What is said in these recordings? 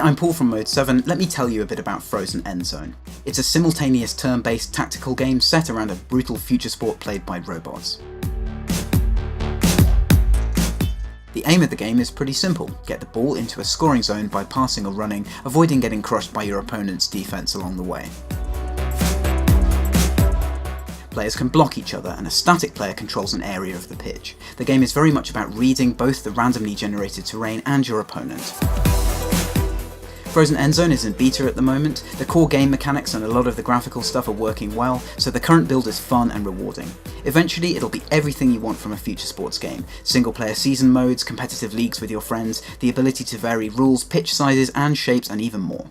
I'm Paul from Mode 7, let me tell you a bit about Frozen Endzone. It's a simultaneous turn-based tactical game set around a brutal future sport played by robots. The aim of the game is pretty simple: get the ball into a scoring zone by passing or running, avoiding getting crushed by your opponent's defense along the way. Players can block each other, and a static player controls an area of the pitch. The game is very much about reading both the randomly generated terrain and your opponent. Frozen Endzone is in beta at the moment. The core game mechanics and a lot of the graphical stuff are working well, so the current build is fun and rewarding. Eventually it'll be everything you want from a future sports game: single player season modes, competitive leagues with your friends, the ability to vary rules, pitch sizes and shapes, and even more.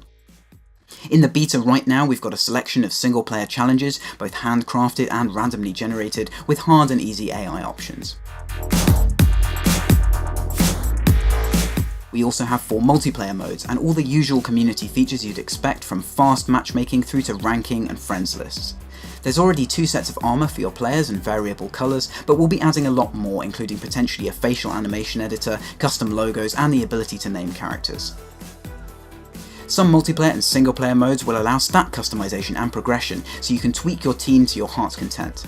In the beta right now we've got a selection of single player challenges, both handcrafted and randomly generated, with hard and easy AI options. We also have 4 multiplayer modes, and all the usual community features you'd expect, from fast matchmaking through to ranking and friends lists. There's already 2 sets of armour for your players and variable colours, but we'll be adding a lot more, including potentially a facial animation editor, custom logos, and the ability to name characters. Some multiplayer and single player modes will allow stat customization and progression, so you can tweak your team to your heart's content.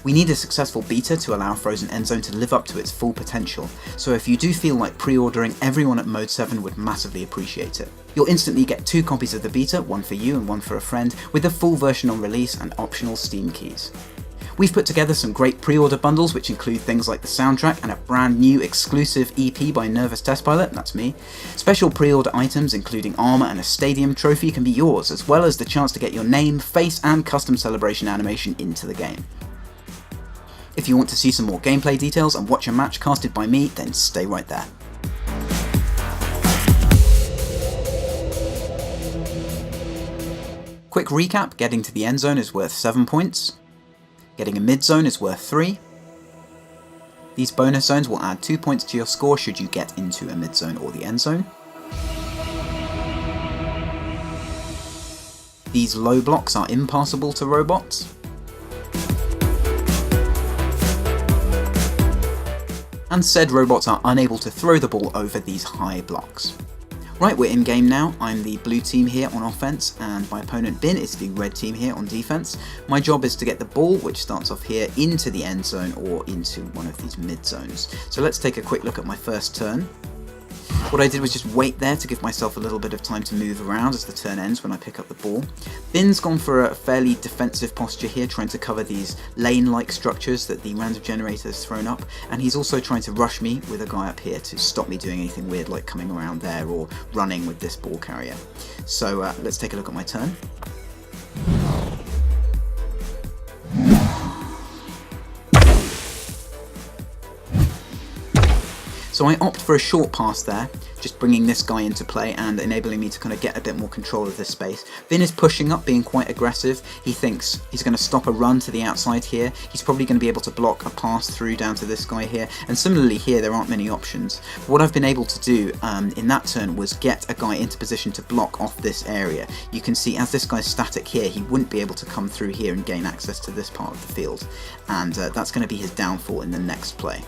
We need a successful beta to allow Frozen Endzone to live up to its full potential, so if you do feel like pre-ordering, everyone at Mode 7 would massively appreciate it. You'll instantly get 2 copies of the beta, one for you and one for a friend, with the full version on release and optional Steam keys. We've put together some great pre-order bundles which include things like the soundtrack and a brand new exclusive EP by Nervous Test Pilot, that's me. Special pre-order items including armour and a stadium trophy can be yours, as well as the chance to get your name, face and custom celebration animation into the game. If you want to see some more gameplay details and watch a match casted by me, then stay right there. Quick recap: getting to the endzone is worth 7 points. Getting a mid-zone is worth 3. These bonus zones will add 2 points to your score should you get into a mid-zone or the endzone. These low blocks are impassable to robots. And said robots are unable to throw the ball over these high blocks. Right, we're in game now. I'm the blue team here on offense, and my opponent Bin is the red team here on defense. My job is to get the ball, which starts off here, into the end zone or into one of these mid zones. So let's take a quick look at my first turn. What I did was just wait there to give myself a little bit of time to move around as the turn ends when I pick up the ball. Bin's gone for a fairly defensive posture here, trying to cover these lane-like structures that the random generator has thrown up, and he's also trying to rush me with a guy up here to stop me doing anything weird like coming around there or running with this ball carrier. So let's take a look at my turn. So I opt for a short pass there, just bringing this guy into play and enabling me to kind of get a bit more control of this space. Vin is pushing up, being quite aggressive. He thinks he's going to stop a run to the outside here. He's probably going to be able to block a pass through down to this guy here, and similarly here there aren't many options. But what I've been able to do in that turn was get a guy into position to block off this area. You can see as this guy's static here, he wouldn't be able to come through here and gain access to this part of the field, and that's going to be his downfall in the next play.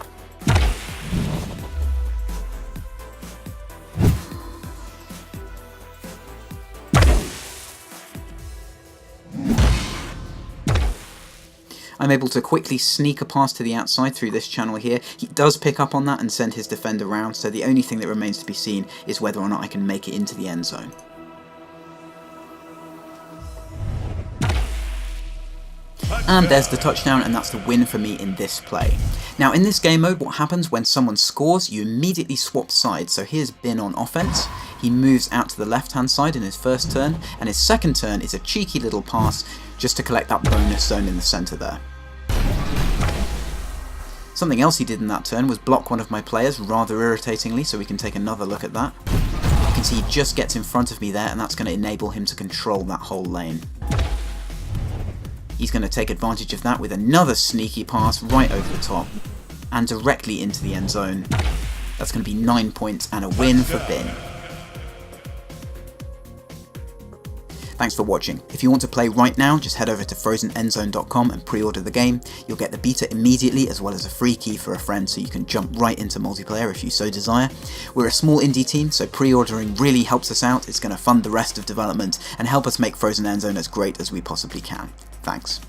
I'm able to quickly sneak a pass to the outside through this channel here. He does pick up on that and send his defender around, so the only thing that remains to be seen is whether or not I can make it into the end zone. And there's the touchdown, and that's the win for me in this play. Now in this game mode, what happens when someone scores, you immediately swap sides. So here's Bin on offense. He moves out to the left hand side in his first turn, and his second turn is a cheeky little pass just to collect that bonus zone in the centre there. Something else he did in that turn was block one of my players rather irritatingly, so we can take another look at that. You can see he just gets in front of me there, and that's going to enable him to control that whole lane. He's going to take advantage of that with another sneaky pass right over the top and directly into the end zone. That's going to be 9 points and a win for Bin. Thanks for watching. If you want to play right now, just head over to FrozenEndzone.com and pre-order the game. You'll get the beta immediately, as well as a free key for a friend, so you can jump right into multiplayer if you so desire. We're a small indie team, so pre-ordering really helps us out. It's going to fund the rest of development and help us make Frozen Endzone as great as we possibly can. Thanks.